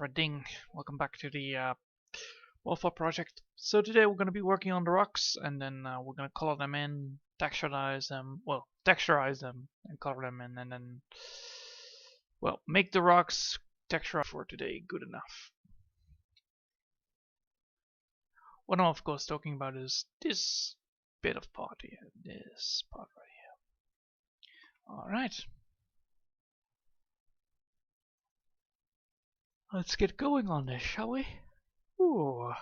Ding. Welcome back to the moth-hawk project. So today we're going to be working on the rocks, and then we're going to color them in, texturize them, and color them in, and then, well, make the rocks texturized for today good enough. What I'm of course talking about is this bit of part here, this part right here. Alright. Let's get going on this, shall we? Ooh.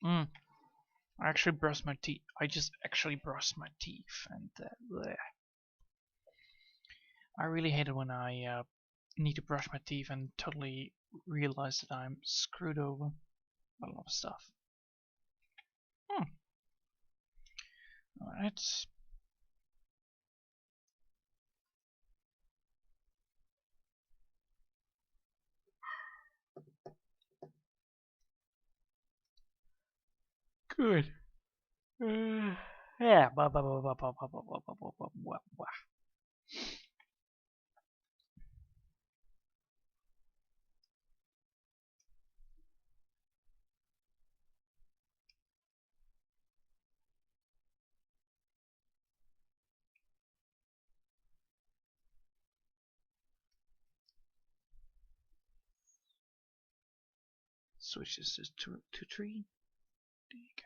I actually brushed my teeth. I just actually brushed my teeth, and bleh. I really hate it when I need to brush my teeth and totally realize that I'm screwed over by a lot of stuff. Alright. Good. Yeah. Switch this to tree. There you go.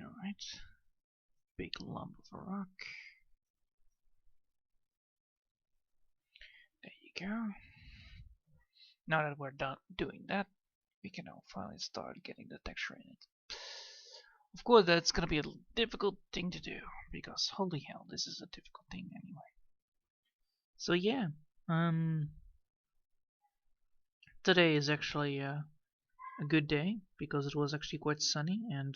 Alright. Big lump of a rock. There you go. Now that we're done doing that, we can now finally start getting the texture in it. Of course, that's gonna be a difficult thing to do, because holy hell, this is a difficult thing anyway. So yeah, today is actually a good day, because it was actually quite sunny, and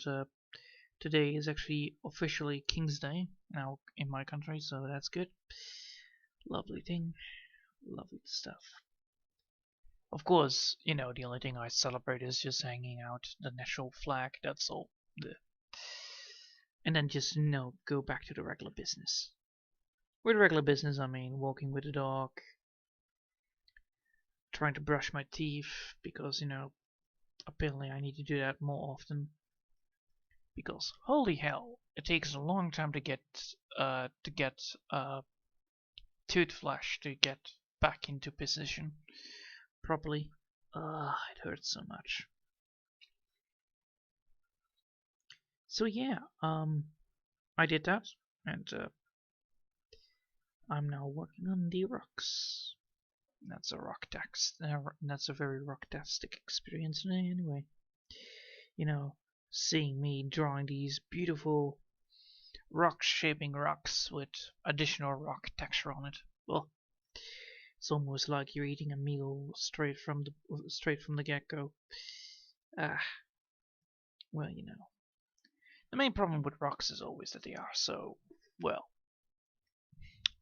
today is actually officially King's Day now in my country, so that's good. Lovely thing, lovely stuff. Of course, you know, the only thing I celebrate is just hanging out the national flag, that's all. And then just, you know, go back to the regular business. With regular business, I mean walking with the dog, trying to brush my teeth, because, you know, apparently I need to do that more often. Because, holy hell, it takes a long time to get tooth flash to get back into position properly. It hurts so much. So yeah, I did that, and I'm now working on the rocks. That's a that's a very rocktastic experience anyway. You know, seeing me drawing these beautiful rock-shaping rocks with additional rock texture on it. Well, it's almost like you're eating a meal straight from the get-go. Well, you know, the main problem with rocks is always that they are so, well,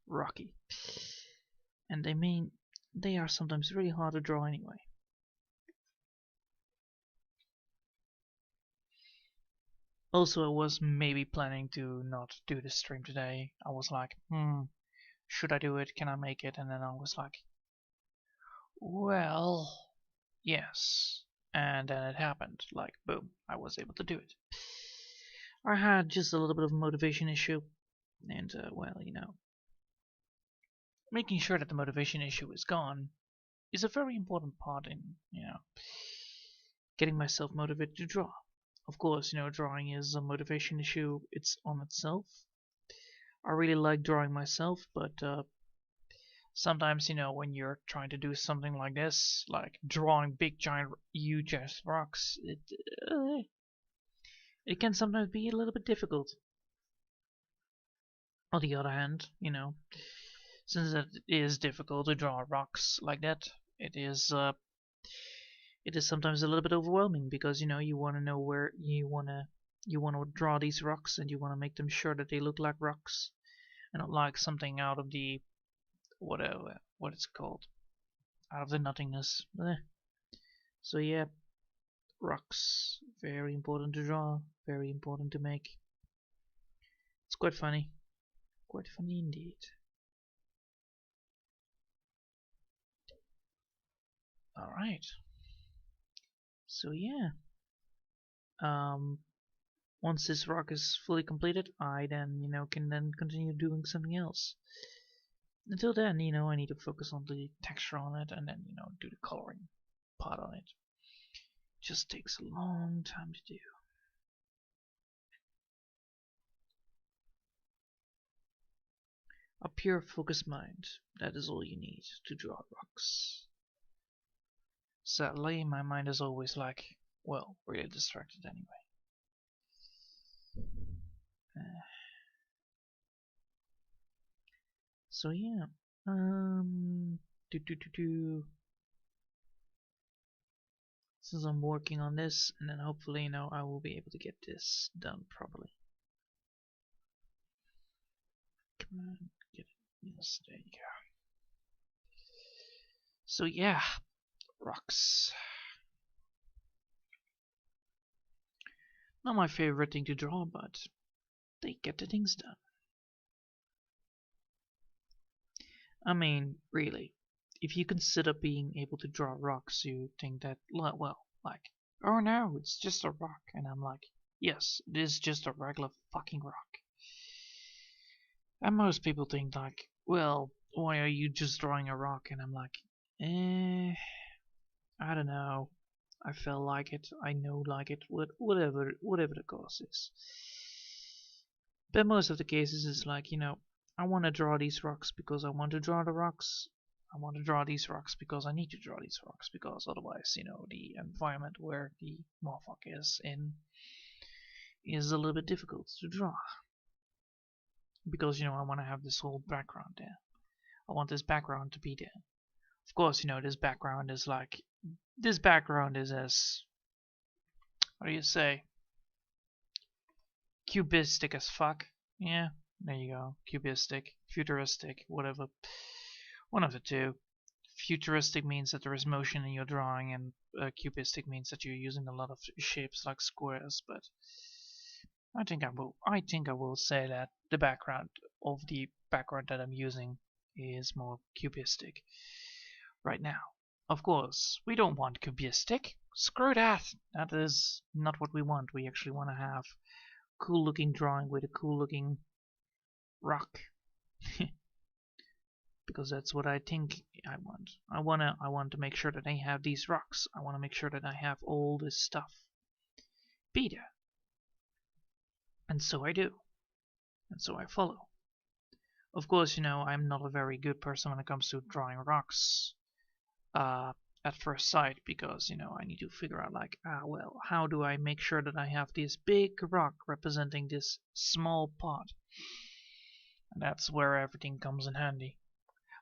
rocky, and they are sometimes really hard to draw anyway. Also, I was maybe planning to not do this stream today. I was like, should I do it? Can I make it? And then I was like, well, yes. And then it happened. Like, boom, I was able to do it. I had just a little bit of a motivation issue. And, well, you know, making sure that the motivation issue is gone is a very important part in, you know, getting myself motivated to draw. Of course, you know, drawing is a motivation issue. It's on itself. I really like drawing myself, but sometimes, you know, when you're trying to do something like this, like drawing big, giant, huge ass rocks, it can sometimes be a little bit difficult. On the other hand, you know, since it is difficult to draw rocks like that, it is sometimes a little bit overwhelming, because, you know, you want to know where you want to draw these rocks, and you want to make them sure that they look like rocks and not like something out of the whatever what it's called, out of the nothingness. So yeah, rocks, very important to draw, very important to make. It's quite funny indeed. Alright. So yeah. Once this rock is fully completed, I then, can then continue doing something else. Until then, I need to focus on the texture on it and then, do the coloring part on it. Just takes a long time to do. A pure focused mind, that is all you need to draw rocks. Sadly, my mind is always like, well, really distracted anyway. So yeah, since I'm working on this, and then hopefully, I will be able to get this done properly. Come on, get it. Yes, there you go. So yeah, rocks. Not my favorite thing to draw, but they get the things done. I mean, really, if you consider being able to draw rocks, you think that, well, like, oh no, it's just a rock. And I'm like, yes, it is just a regular fucking rock. And most people think like, well, why are you just drawing a rock? And I'm like, I don't know. I feel like it. I know like it. Whatever the cause is. But most of the cases is like, I want to draw these rocks because I want to draw the rocks. I want to draw these rocks because I need to draw these rocks because otherwise, the environment where the moth-hawk is in is a little bit difficult to draw. Because, I want to have this whole background there. I want this background to be there. Of course, this background is like, this background is as, what do you say, cubistic as fuck. Yeah, there you go. Cubistic, futuristic, whatever. One of the two. Futuristic means that there is motion in your drawing, and cubistic means that you're using a lot of shapes like squares. But I think I will say that the background that I'm using is more cubistic right now. Of course, we don't want cubistic. Screw that. That is not what we want. We actually want to have cool looking drawing with a cool looking rock. Because that's what I think I want. I want to make sure that I have these rocks. I want to make sure that I have all this stuff. Beta. And so I do. And so I follow. Of course, I'm not a very good person when it comes to drawing rocks at first sight, because, I need to figure out like, well, how do I make sure that I have this big rock representing this small pot? And that's where everything comes in handy.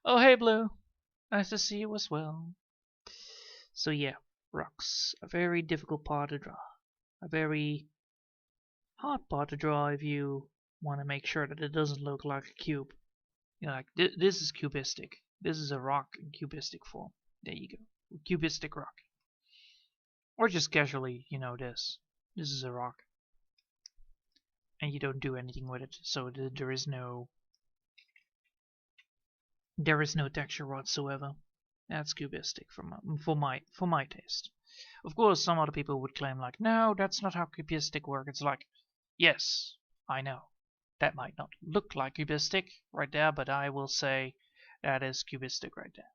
Oh, hey, Blue. Nice to see you as well. So yeah, rocks. A very difficult part to draw. A very hard part to draw if you want to make sure that it doesn't look like a cube. Like, this is cubistic. This is a rock in cubistic form. There you go. Cubistic rock. Or just casually, this. This is a rock. And you don't do anything with it, so there is no texture whatsoever. That's cubistic for my taste. Of course, some other people would claim like, no, that's not how cubistic works. It's like, yes, I know. That might not look like cubistic right there, but I will say that is cubistic right there.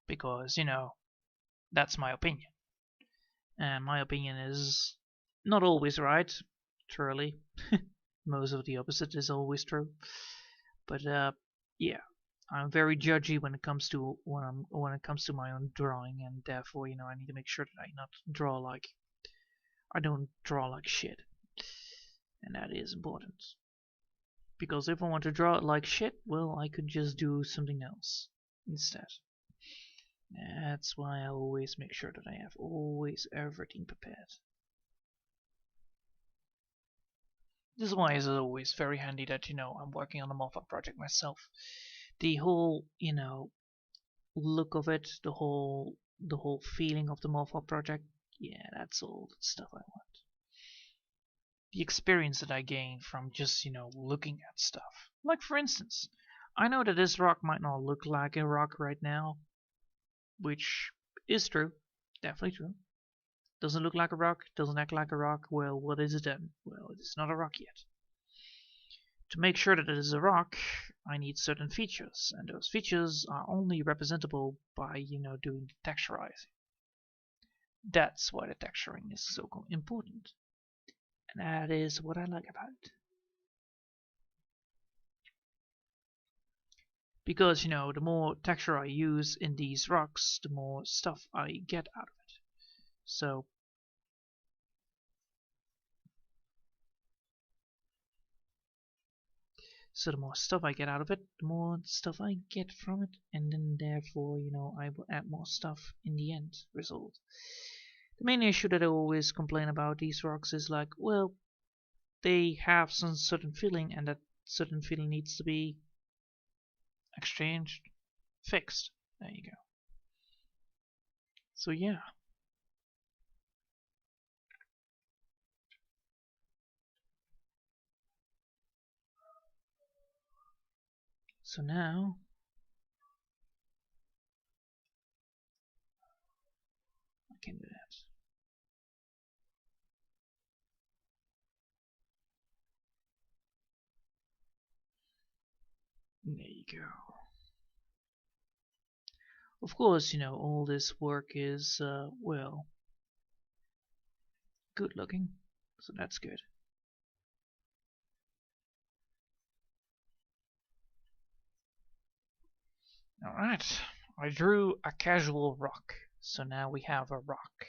Because, that's my opinion. And my opinion is not always right, truly. Most of the opposite is always true. But yeah, I'm very judgy when it comes to my own drawing, and therefore, I need to make sure that I don't draw like shit. And that is important. Because if I want to draw it like shit, well, I could just do something else instead. That's why I always make sure that I have always everything prepared. This is why it's always very handy that, I'm working on the moth-hawk project myself. The whole, look of it, the whole feeling of the moth-hawk project, yeah, that's all the stuff I want. The experience that I gain from just, looking at stuff. Like, for instance, I know that this rock might not look like a rock right now, which is true. Definitely true. Doesn't look like a rock, doesn't act like a rock. Well, what is it then? Well, it's not a rock yet. To make sure that it is a rock, I need certain features, and those features are only representable by, doing the texturizing. That's why the texturing is so important. And that is what I like about it. Because, the more texture I use in these rocks, the more stuff I get out of it. So the more stuff I get out of it, the more stuff I get from it, and then therefore, I will add more stuff in the end result. The main issue that I always complain about these rocks is like, well, they have some certain feeling, and that certain feeling needs to be exchanged, fixed. There you go. So yeah. So now I can do that. There you go. Of course, all this work is, well, good looking, so that's good. Alright, I drew a casual rock, so now we have a rock.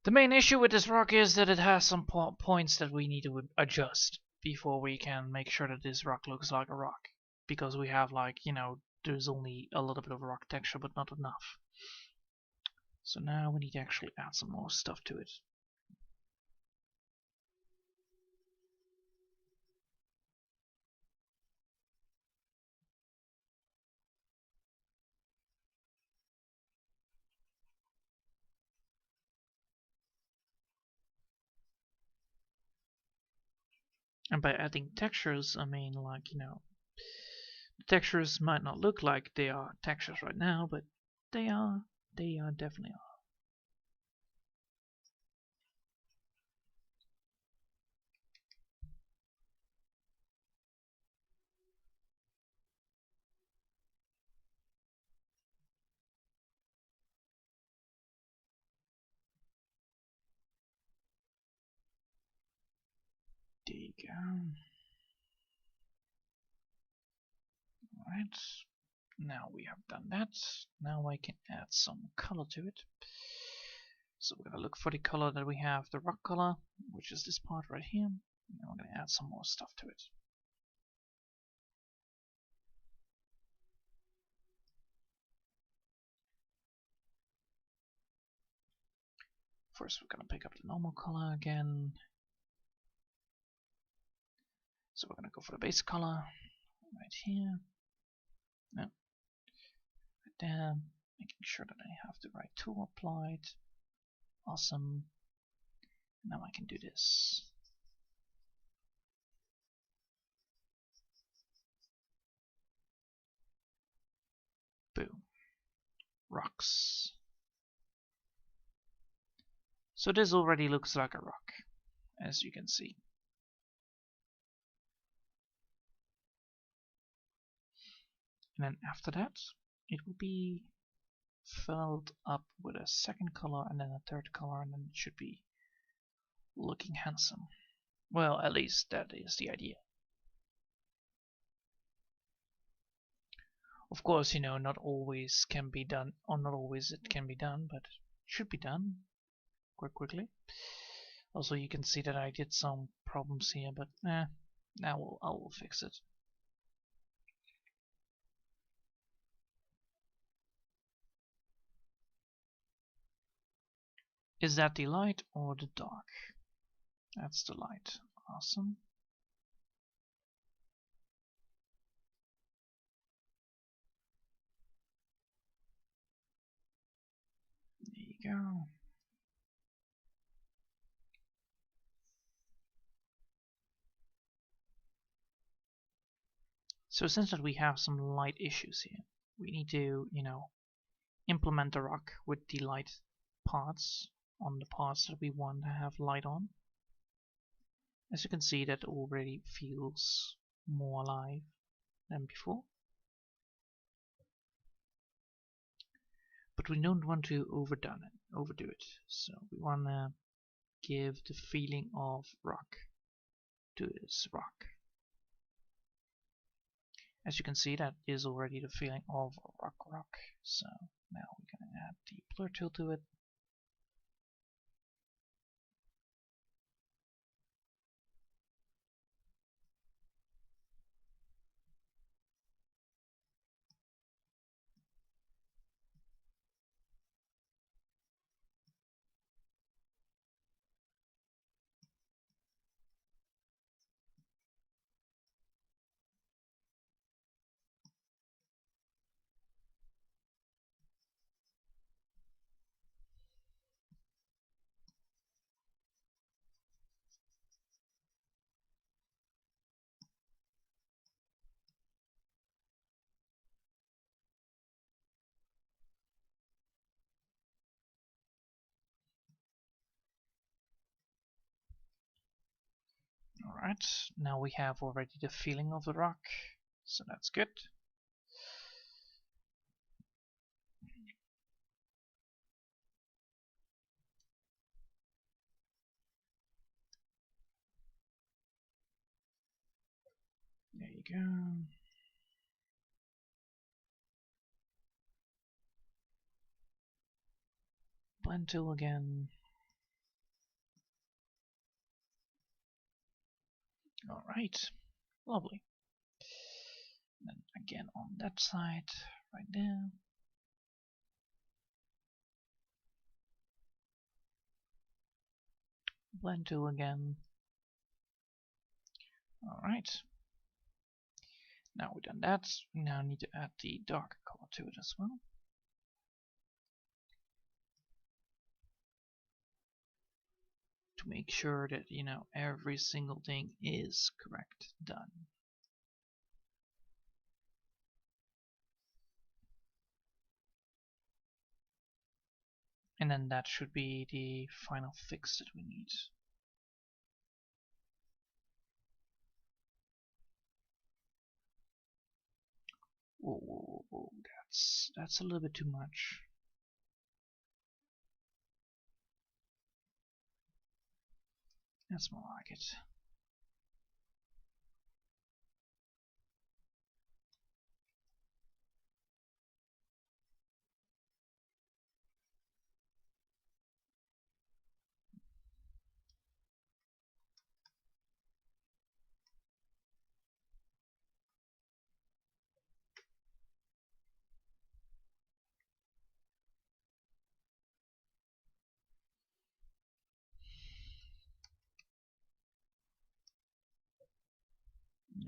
The main issue with this rock is that it has some points that we need to adjust before we can make sure that this rock looks like a rock. Because we have like, there's only a little bit of rock texture, but not enough. So now we need to actually add some more stuff to it. And by adding textures, I mean like, the textures might not look like they are textures right now, but they are definitely are. There you go. Alright, now we have done that. Now I can add some color to it. So we're going to look for the color that we have, the rock color, which is this part right here. And we're going to add some more stuff to it. First we're going to pick up the normal color again. So we're going to go for the base color right here. No. Right there. Making sure that I have the right tool applied. Awesome. Now I can do this. Boom. Rocks. So this already looks like a rock, as you can see. And then after that, it will be filled up with a second color and then a third color, and then it should be looking handsome. Well, at least that is the idea. Of course, not always can be done, or not always it can be done, but it should be done quite quickly. Also, you can see that I did some problems here, but now I will fix it. Is that the light or the dark? That's the light. Awesome. There you go. So since that we have some light issues here, we need to, implement the rock with the light parts on the parts that we want to have light on. As you can see, that already feels more alive than before. But we don't want to overdo it. So we want to give the feeling of rock to this rock. As you can see, that is already the feeling of rock. So now we're going to add the blur tool to it. Alright, now we have already the feeling of the rock, so that's good. There you go. Blend tool again. Alright, lovely. Then again on that side, right there. Blend tool again. Alright. Now we've done that, we now need to add the darker color to it as well. To make sure that, you know, every single thing is correct done. And then that should be the final fix that we need. Whoa, that's a little bit too much. That's more like it.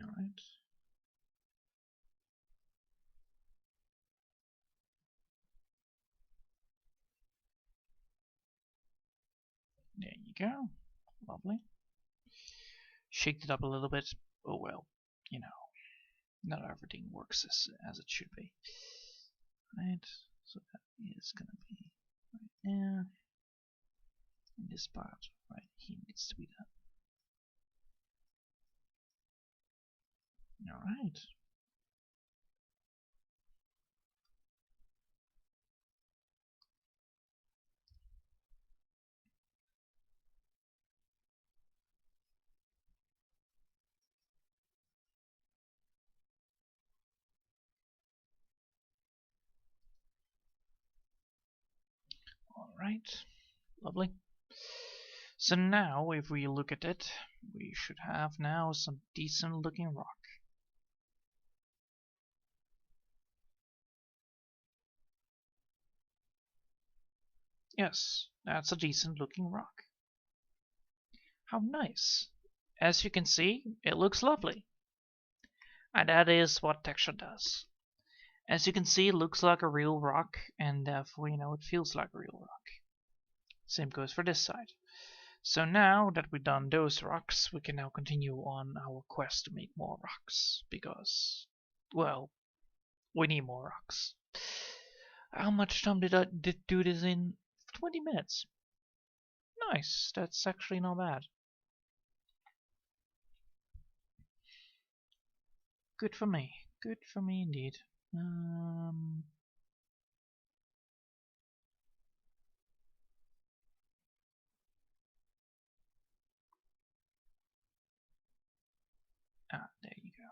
Alright. There you go. Lovely. Shake it up a little bit. Oh well, you know, not everything works as it should be. Right, so that is gonna be right there. And this part right here needs to be done. Alright. Alright, lovely. So now, if we look at it, we should have now some decent looking rock. Yes, that's a decent looking rock. How nice. As you can see, it looks lovely. And that is what texture does. As you can see, it looks like a real rock, and therefore, you know, it feels like a real rock. Same goes for this side. So now that we've done those rocks, we can now continue on our quest to make more rocks, because, well, we need more rocks. How much time did I do this in? 20 minutes. Nice, that's actually not bad. Good for me. Good for me indeed. There you go.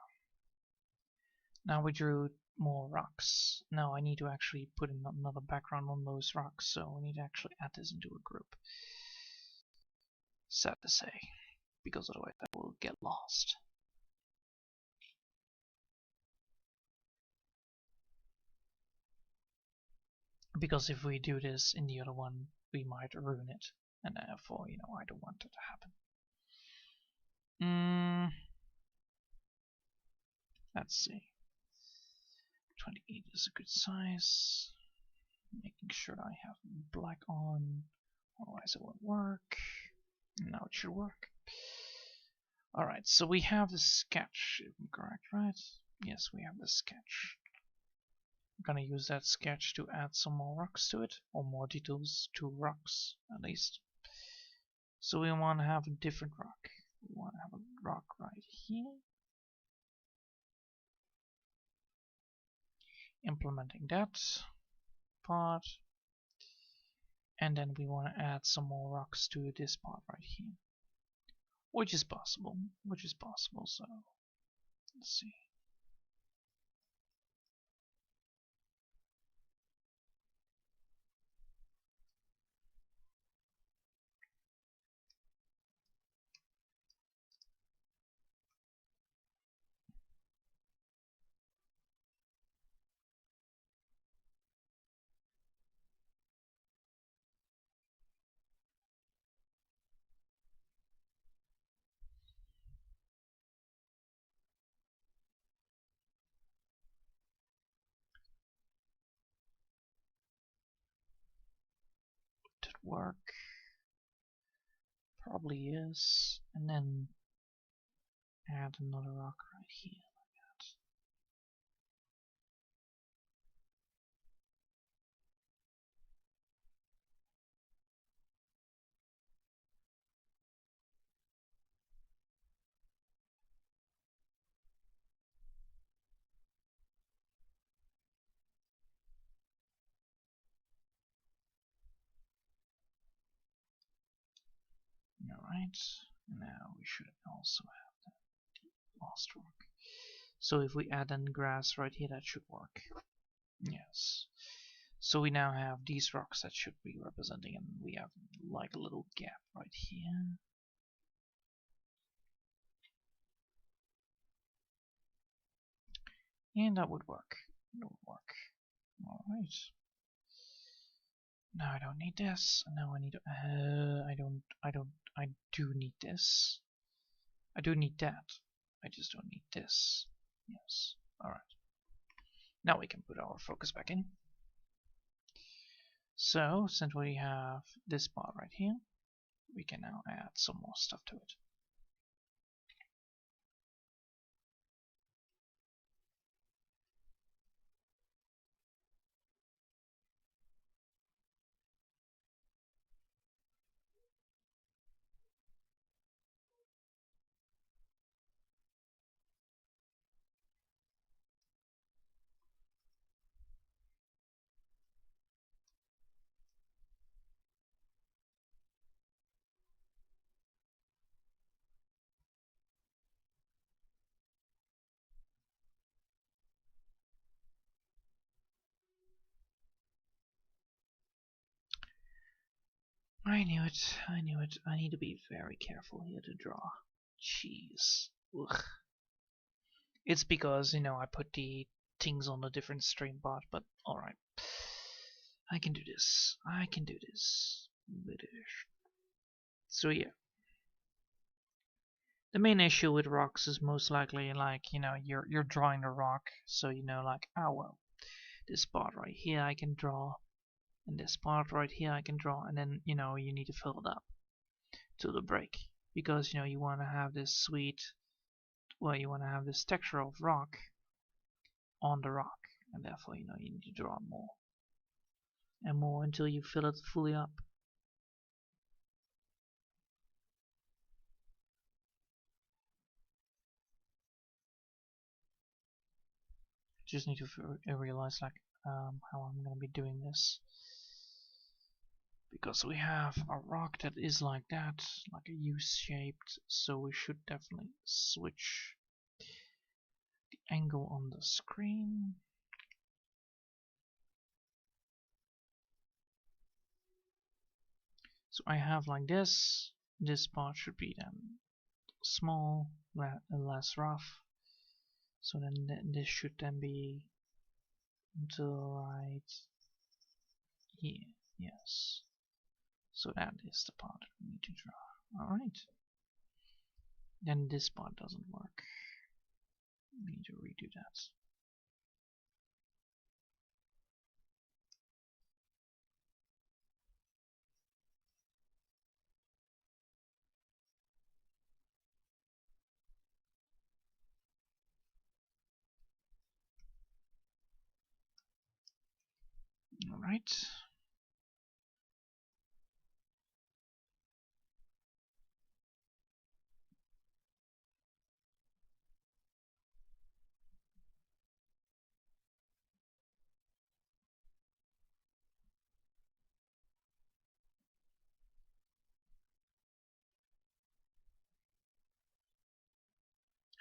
Now we drew more rocks. Now I need to actually put in another background on those rocks, so we need to actually add this into a group. Sad to say, because otherwise I will get lost. Because if we do this in the other one, we might ruin it, and therefore, you know, I don't want it to happen. Let's see. 28 is a good size. Making sure I have black on, otherwise it won't work. Now it should work. Alright, so we have the sketch, if I'm correct, right? Yes, we have the sketch. I'm gonna use that sketch to add some more rocks to it, or more details to rocks, at least. So we want to have a different rock. We want to have a rock right here. Implementing that part. And then we want to add some more rocks to this part right here. Which is possible, so let's see. Did it work? Probably is. And then add another rock right here. Alright, now we should also have the lost rock. So if we add in grass right here, that should work. Yes. So we now have these rocks that should be representing, and we have like a little gap right here. And that would work. That would work. Alright. Now I don't need this. Now I need to, I do need this. I do need that. I just don't need this. Yes. Alright. Now we can put our focus back in. So, since we have this part right here, we can now add some more stuff to it. I knew it, I knew it. I need to be very careful here to draw. Jeez. Ugh. It's because, you know, I put the things on a different stream bot, but alright. I can do this. I can do this. So yeah. The main issue with rocks is most likely like, you know, you're drawing the rock, so you know like, oh well, this spot right here I can draw, and this part right here I can draw, and then, you know, you need to fill it up to the break, because, you know, you want to have this sweet, well, you want to have this texture of rock on the rock, and therefore, you know, you need to draw more. and more until you fill it fully up. Just need to realize like how I'm gonna be doing this, because we have a rock that is like that, like a U-shaped, so we should definitely switch the angle on the screen. So I have like this part should be then small, less rough, so then this should then be to the right here, yes. So that is the part we need to draw. Alright. Then this part doesn't work. We need to redo that. Alright.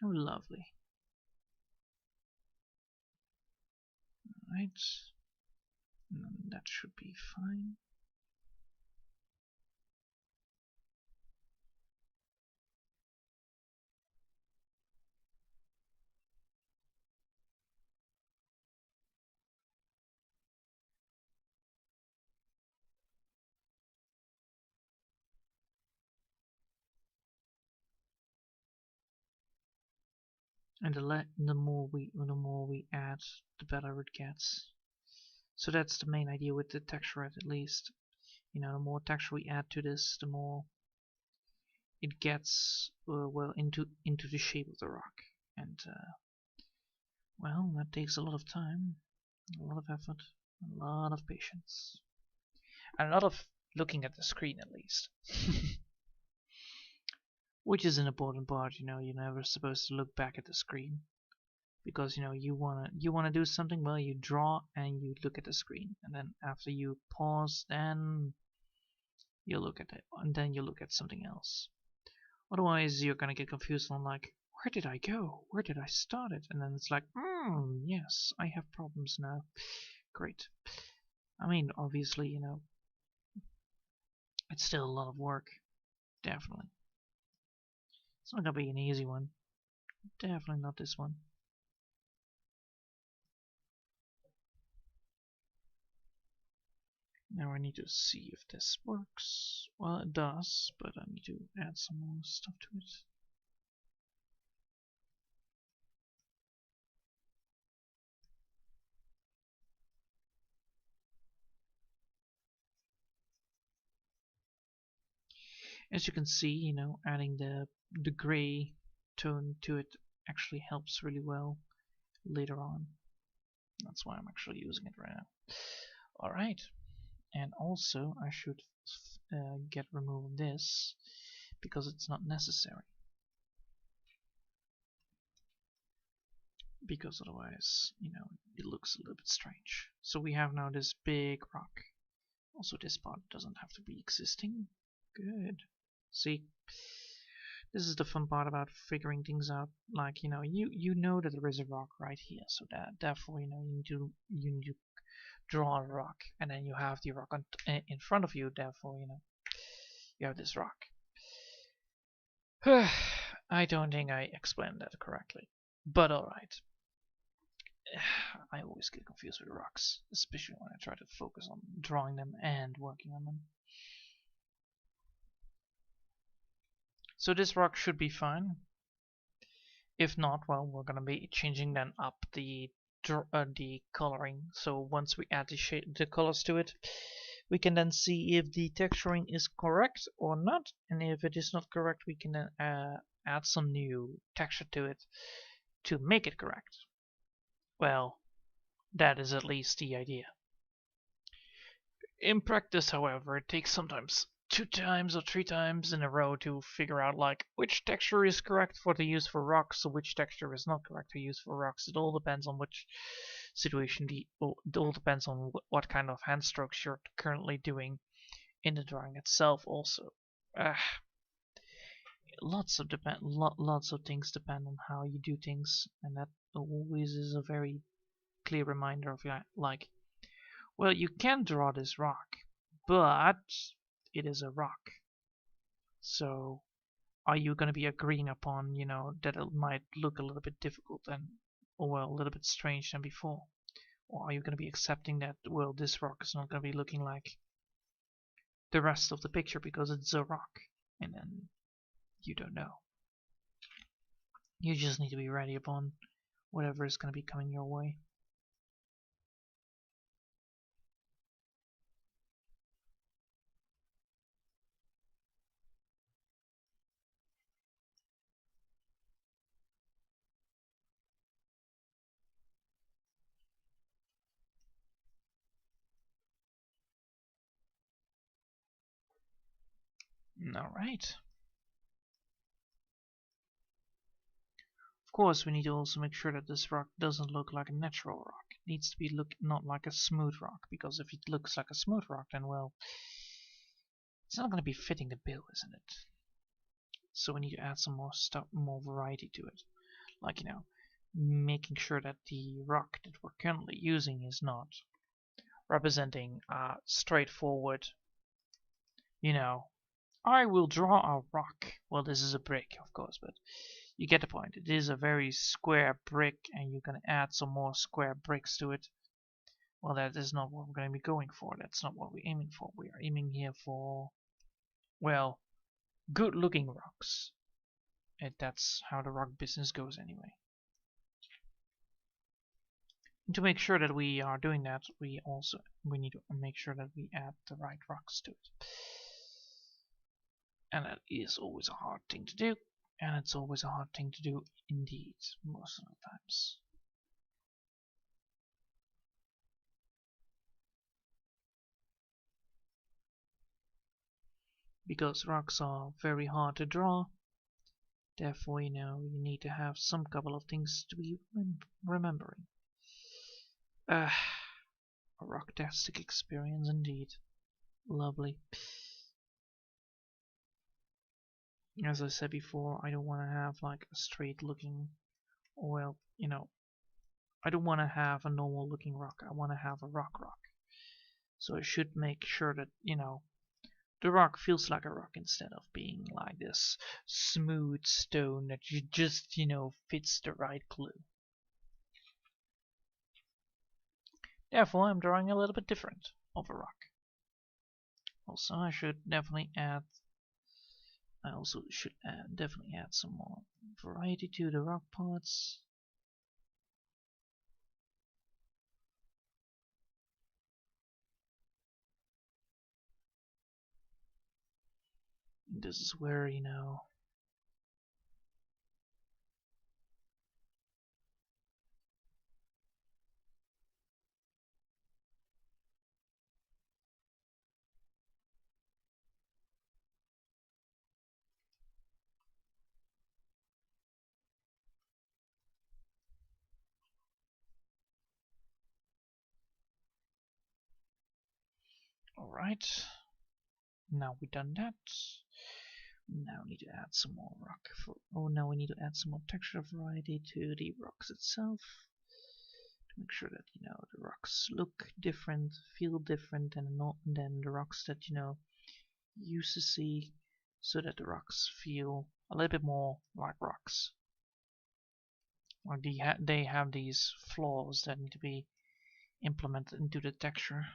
Oh, lovely. Alright. That should be fine. And the more we add, the better it gets. So that's the main idea with the texture, at least. You know, the more texture we add to this, the more it gets well into the shape of the rock. And well, that takes a lot of time, a lot of effort, a lot of patience, and a lot of looking at the screen, at least. Which is an important part. You know, you're never supposed to look back at the screen, because you know you wanna do something. Well, you draw and you look at the screen, and then after you pause, then you look at it, and then you look at something else. Otherwise, you're gonna get confused on like, where did I go? Where did I start it? And then it's like, yes, I have problems now. Great. I mean, obviously, you know, it's still a lot of work. Definitely. It's not gonna be an easy one. Definitely not this one. Now I need to see if this works. Well, it does, but I need to add some more stuff to it. As you can see, you know, adding the gray tone to it actually helps really well later on. That's why I'm actually using it right now. Alright, and also I should get rid of this because it's not necessary. Because otherwise, you know, it looks a little bit strange. So we have now this big rock. Also, this part doesn't have to be existing. Good. See, this is the fun part about figuring things out. Like, you know, you know that there is a rock right here, so that therefore, you know, you need to draw a rock, and then you have the rock in front of you. Therefore, you know, you have this rock. I don't think I explained that correctly, but all right. I always get confused with rocks, especially when I try to focus on drawing them and working on them. So this rock should be fine. If not, well, we're gonna be changing then up the coloring. So once we add the colors to it, we can then see if the texturing is correct or not, and if it is not correct, we can then add some new texture to it to make it correct. Well, that is at least the idea. In practice, however, it takes sometimes 2 times or 3 times in a row to figure out like which texture is correct for the use for rocks, or which texture is not correct to use for rocks. It all depends on which situation it all depends on what kind of hand strokes you're currently doing in the drawing itself. Also, uh, lots of things depend on how you do things, and that always is a very clear reminder of like, well, you can draw this rock, but it is a rock. So are you going to be agreeing upon, that it might look a little bit difficult and, or well, a little bit strange than before? Or are you going to be accepting that, well, this rock is not going to be looking like the rest of the picture because it's a rock? And then you don't know. You just need to be ready upon whatever is going to be coming your way. All right. Of course, we need to also make sure that this rock doesn't look like a natural rock. It needs to be not like a smooth rock, because if it looks like a smooth rock, then, well, it's not going to be fitting the bill, isn't it? So we need to add some more stuff, more variety to it. Like, making sure that the rock that we're currently using is not representing straightforward, I will draw a rock. Well, this is a brick, of course, but you get the point. It is a very square brick, and you're going to add some more square bricks to it. Well, that is not what we're going to be going for. That's not what we're aiming for. We are aiming here for, well, good-looking rocks. And that's how the rock business goes anyway. And to make sure that we are doing that, we need to make sure that we add the right rocks to it. And that is always a hard thing to do. And it's always a hard thing to do indeed, most of the times. Because rocks are very hard to draw, therefore, you need to have some couple of things to be remembering. A rocktastic experience indeed. Lovely. As I said before, I don't want to have like a straight looking, well, I don't want to have a normal looking rock. I want to have a rock. So I should make sure that, the rock feels like a rock instead of being like this smooth stone that you just, fits the right glue. Therefore, I'm drawing a little bit different of a rock. Also, I should definitely add some more variety to the rock parts. And this is where, alright. Now we've done that. Now we need to add some more now we need to add some more texture variety to the rocks itself. To make sure that, the rocks look different, feel different than the rocks that, you used to see, so that the rocks feel a little bit more like rocks. Or they have these flaws that need to be implemented into the texture.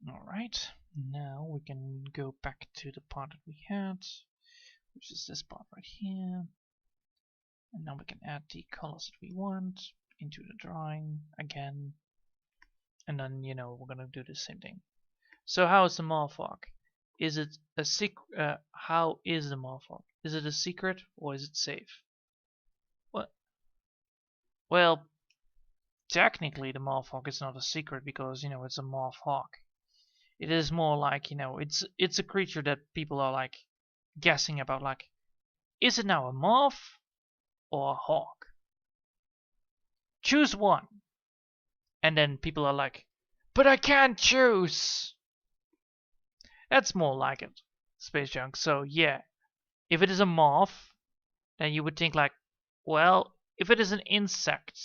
Alright, now we can go back to the part that we had, which is this part right here. And now we can add the colors that we want into the drawing again. And then, you know, we're gonna do the same thing. So how is the moth-hawk? Is it a secret? How is the moth-hawk? Is it a secret or is it safe? What? Well, technically the moth-hawk is not a secret because, you know, it's a moth-hawk. It is more like, you know, it's a creature that people are like guessing about, like, is it now a moth or a hawk? Choose one. And then people are like, but I can't choose. That's more like it, Space Junk. So yeah, if it is a moth, then you would think like, well, if it is an insect,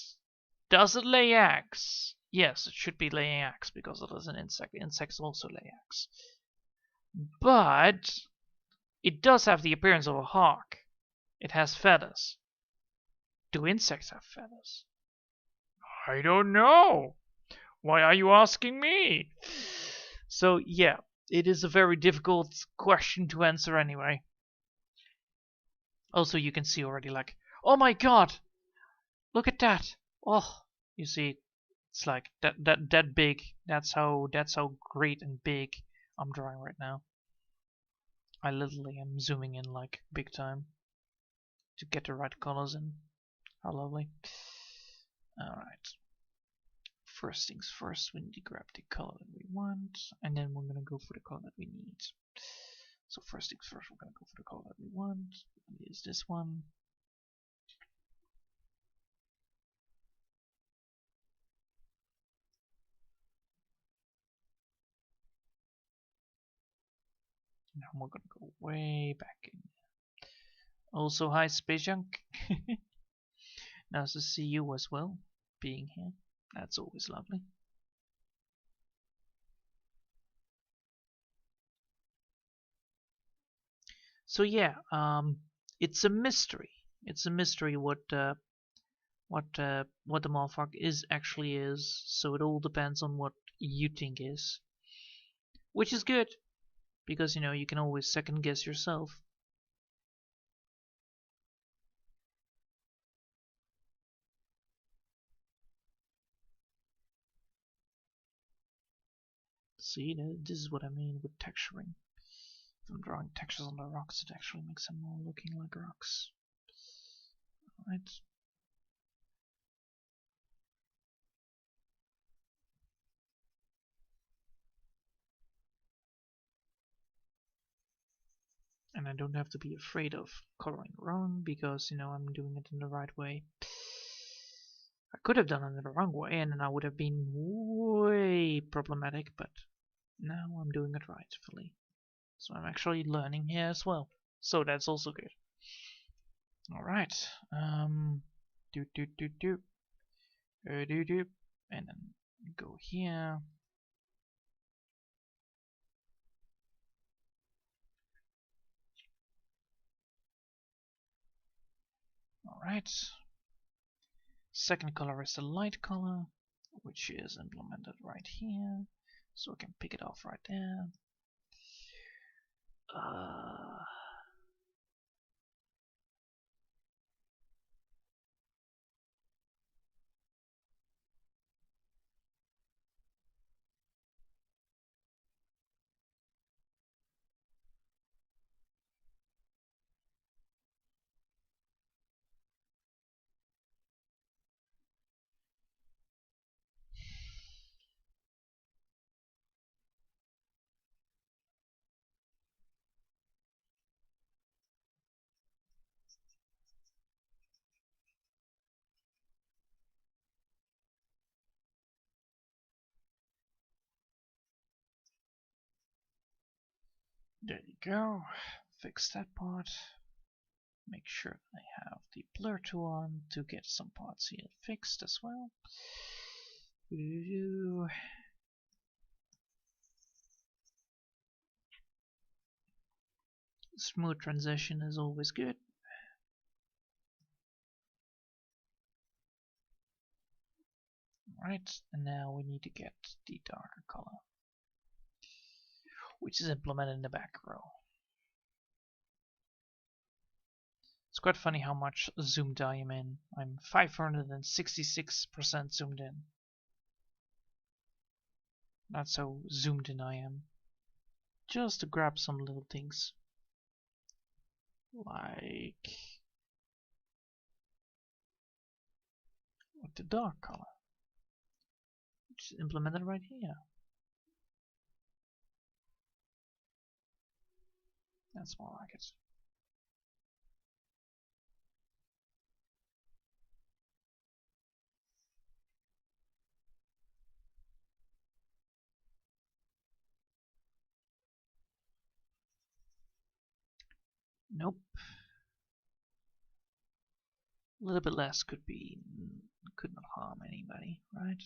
does it lay eggs? Yes, it should be laying eggs because it is an insect. Insects also lay eggs. But it does have the appearance of a hawk. It has feathers. Do insects have feathers? I don't know. Why are you asking me? So yeah, it is a very difficult question to answer anyway. Also, you can see already like, oh my god, look at that. Oh, you see, it's like that big. That's how great and big I'm drawing right now. I literally am zooming in like big time to get the right colors in. How lovely. Alright. First things first, we need to grab the color that we want, and then we're gonna go for the color that we need. So first things first, we're gonna go for the color that we want. It is this one. Now we're gonna go way back in. Also, hi Space Junk. Nice to see you as well, being here. That's always lovely. So yeah, it's a mystery. It's a mystery what the moth-hawk actually is. So it all depends on what you think is, which is good because you know you can always second guess yourself. See, this is what I mean with texturing. If I'm drawing textures on the rocks, it actually makes them more looking like rocks. Alright. And I don't have to be afraid of coloring wrong because, you know, I'm doing it in the right way. I could have done it in the wrong way and then I would have been way problematic, but now I'm doing it rightfully. So I'm actually learning here as well. So that's also good. Alright. Do. And then go here. Alright. Second color is the light color, which is implemented right here. So I can pick it off right there. There you go. Fix that part. Make sure I have the blur tool on to get some parts here fixed as well. Smooth transition is always good. Alright, and now we need to get the darker color, which is implemented in the back row. It's quite funny how much zoomed I am in. I'm 566% zoomed in. That's how zoomed in I am. Just to grab some little things. Like with the dark color. Just implement it right here. That's more like it. Nope. A little bit less could not harm anybody, right?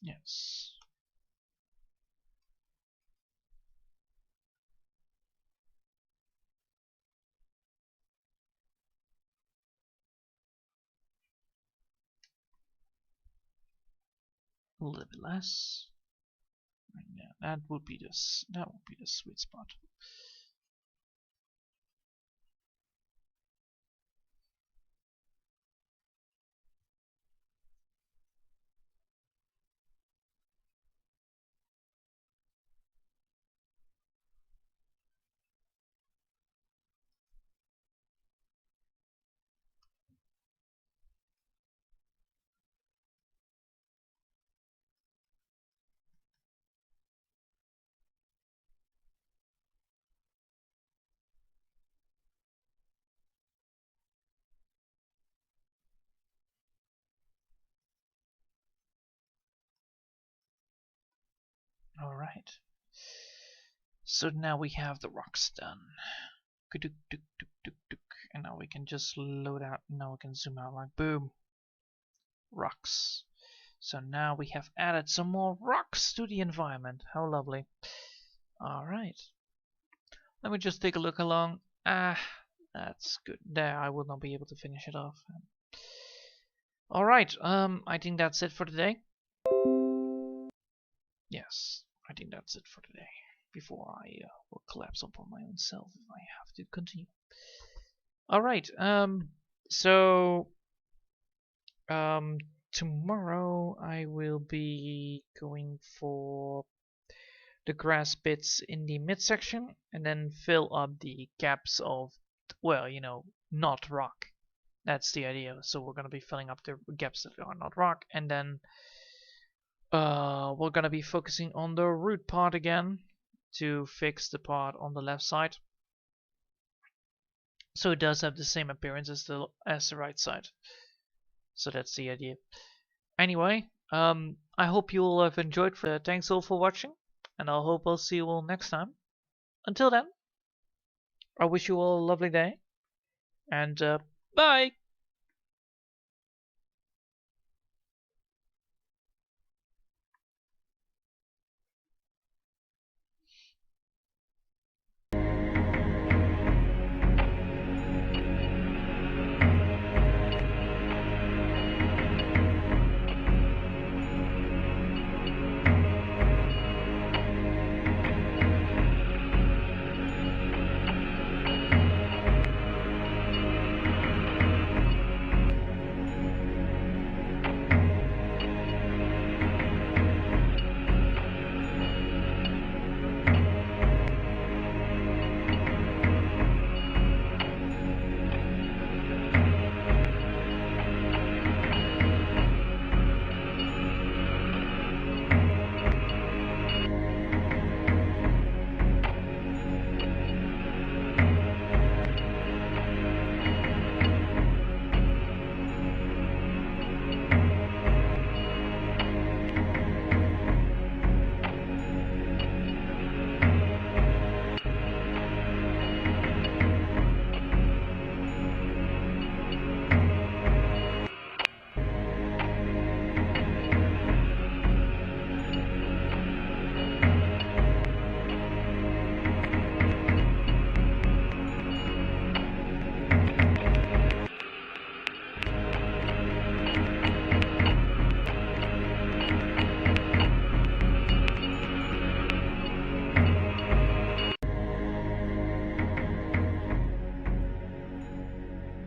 Yes. A little bit less. Yeah, that would be the sweet spot. All right. So now we have the rocks done. And now we can just load out. Now we can zoom out like boom. Rocks. So now we have added some more rocks to the environment. How lovely. Alright. Let me just take a look along. That's good. There, I will not be able to finish it off. Alright, I think that's it for today. Yes, I think that's it for today. Before I will collapse upon my own self if I have to continue. Alright, tomorrow I will be going for the grass bits in the midsection and then fill up the gaps of, well, you know, not rock. That's the idea. So we're going to be filling up the gaps that are not rock, and then we're going to be focusing on the root part again to fix the part on the left side. So it does have the same appearance as the right side. So that's the idea. Anyway, I hope you all have enjoyed. Thanks all for watching, and I hope I'll see you all next time. Until then, I wish you all a lovely day, and bye!